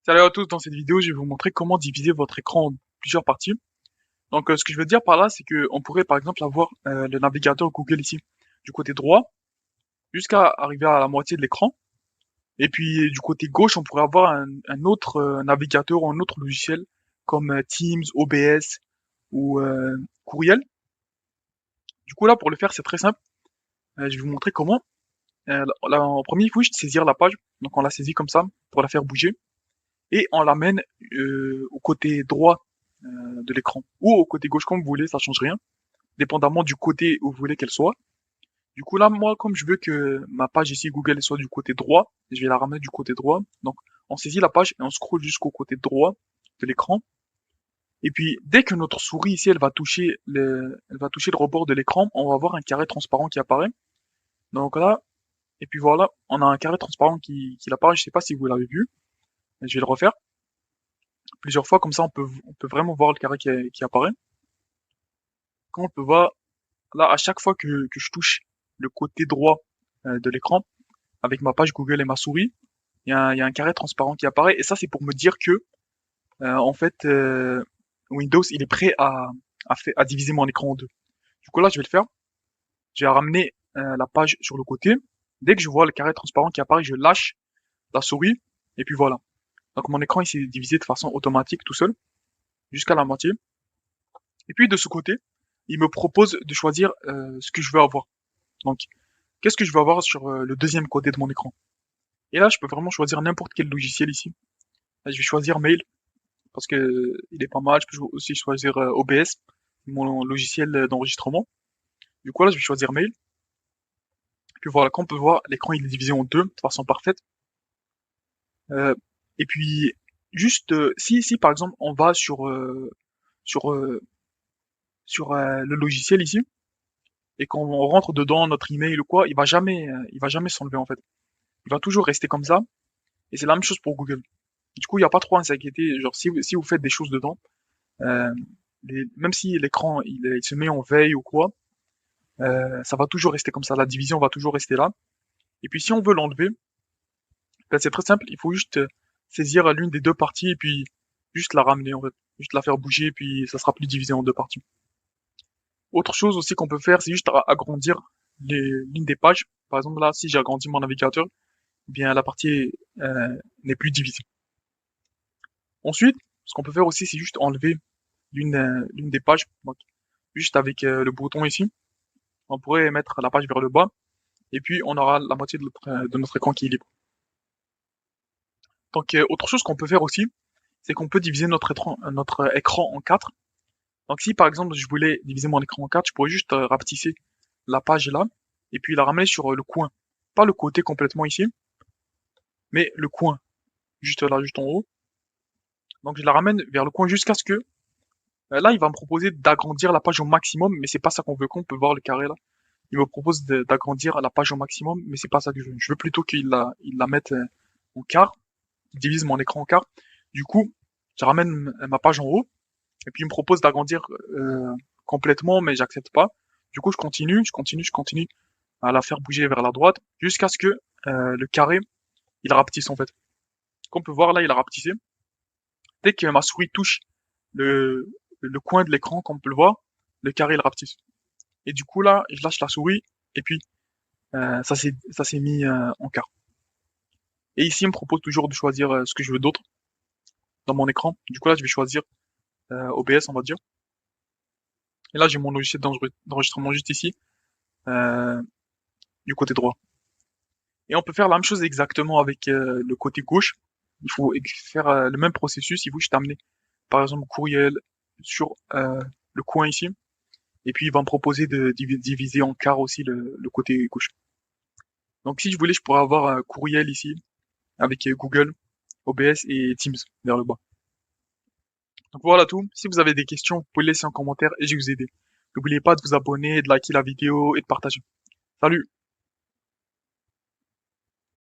Salut à tous, dans cette vidéo, je vais vous montrer comment diviser votre écran en plusieurs parties. Donc, ce que je veux dire par là, c'est que on pourrait par exemple avoir le navigateur Google ici, du côté droit, jusqu'à arriver à la moitié de l'écran. Et puis, du côté gauche, on pourrait avoir un autre navigateur ou un autre logiciel, comme Teams, OBS ou Courriel. Du coup, là, pour le faire, c'est très simple. Je vais vous montrer comment. En premier, il faut juste saisir la page. Donc, on la saisit comme ça, pour la faire bouger. Et on l'amène au côté droit de l'écran ou au côté gauche comme vous voulez, ça change rien, dépendamment du côté où vous voulez qu'elle soit. Du coup là, moi, comme je veux que ma page ici Google soit du côté droit, je vais la ramener du côté droit. Donc on saisit la page et on scrolle jusqu'au côté droit de l'écran. Et puis dès que notre souris ici, elle va toucher le rebord de l'écran, on va avoir un carré transparent qui apparaît. Donc là, et puis voilà, on a un carré transparent qui apparaît. Je sais pas si vous l'avez vu, mais je vais le refaire plusieurs fois, comme ça on peut vraiment voir le carré qui apparaît. Comme on peut voir, là, à chaque fois que je touche le côté droit de l'écran, avec ma page Google et ma souris, il y a un carré transparent qui apparaît, et ça, c'est pour me dire que, en fait, Windows, il est prêt à diviser mon écran en deux. Du coup, là, je vais le faire. Je vais ramener la page sur le côté. Dès que je vois le carré transparent qui apparaît, je lâche la souris, et puis voilà. Donc, mon écran, il s'est divisé de façon automatique tout seul, jusqu'à la moitié. Et puis, de ce côté, il me propose de choisir ce que je veux avoir. Donc, qu'est-ce que je veux avoir sur le deuxième côté de mon écran? Et là, je peux vraiment choisir n'importe quel logiciel ici. Là, je vais choisir Mail parce que il est pas mal. Je peux aussi choisir OBS, mon logiciel d'enregistrement. Du coup, là, je vais choisir Mail. Puis voilà, comme on peut voir, l'écran il est divisé en deux de façon parfaite. Euh, et puis, juste si par exemple on va sur euh, sur le logiciel ici et qu'on rentre dedans notre email ou quoi, il va jamais s'enlever en fait. Il va toujours rester comme ça. Et c'est la même chose pour Google. Du coup, il n'y a pas trop à s'inquiéter. Genre, si vous faites des choses dedans, euh, même si l'écran il se met en veille ou quoi, ça va toujours rester comme ça. La division va toujours rester là. Et puis, si on veut l'enlever, ben, c'est très simple. Il faut juste saisir l'une des deux parties et puis juste la ramener en fait. Juste la faire bouger et puis ça sera plus divisé en deux parties. Autre chose aussi qu'on peut faire, c'est juste agrandir l'une des pages. Par exemple, là, si j'agrandis mon navigateur, eh bien la partie n'est plus divisée. Ensuite, ce qu'on peut faire aussi, c'est juste enlever l'une des pages. Donc, juste avec le bouton ici, on pourrait mettre la page vers le bas, et puis on aura la moitié de notre écran qui est libre. Donc, autre chose qu'on peut faire aussi, c'est qu'on peut diviser notre écran en quatre. Donc, si par exemple je voulais diviser mon écran en quatre, je pourrais juste rapetisser la page là, et puis la ramener sur le coin. Pas le côté complètement ici, mais le coin, juste là, juste en haut. Donc, je la ramène vers le coin jusqu'à ce que là, il va me proposer d'agrandir la page au maximum, mais c'est pas ça qu'on veut. Qu'on peut voir le carré là. Il me propose d'agrandir la page au maximum, mais c'est pas ça que je veux. Je veux plutôt il la mette en quart, il divise mon écran en quart. Du coup, je ramène ma page en haut, et puis il me propose d'agrandir complètement, mais j'accepte pas. Du coup, je continue à la faire bouger vers la droite, jusqu'à ce que le carré, il rapetisse en fait. Comme on peut voir là, il a rapetissé. Dès que ma souris touche le, le coin de l'écran, comme on peut le voir, le carré, il rapetisse. Et du coup là, je lâche la souris, et puis ça s'est mis en quart. Et ici, il me propose toujours de choisir ce que je veux d'autre dans mon écran. Du coup là, je vais choisir OBS, on va dire. Et là, j'ai mon logiciel d'enregistrement juste ici, euh, du côté droit. Et on peut faire la même chose exactement avec le côté gauche. Il faut faire le même processus. Il faut juste amener, par exemple, courriel sur le coin ici. Et puis, il va me proposer de diviser en quart aussi le côté gauche. Donc, si je voulais, je pourrais avoir un courriel ici avec Google, OBS et Teams vers le bas. Donc voilà tout. Si vous avez des questions, vous pouvez laisser en commentaire et je vais vous aider. N'oubliez pas de vous abonner, de liker la vidéo et de partager. Salut!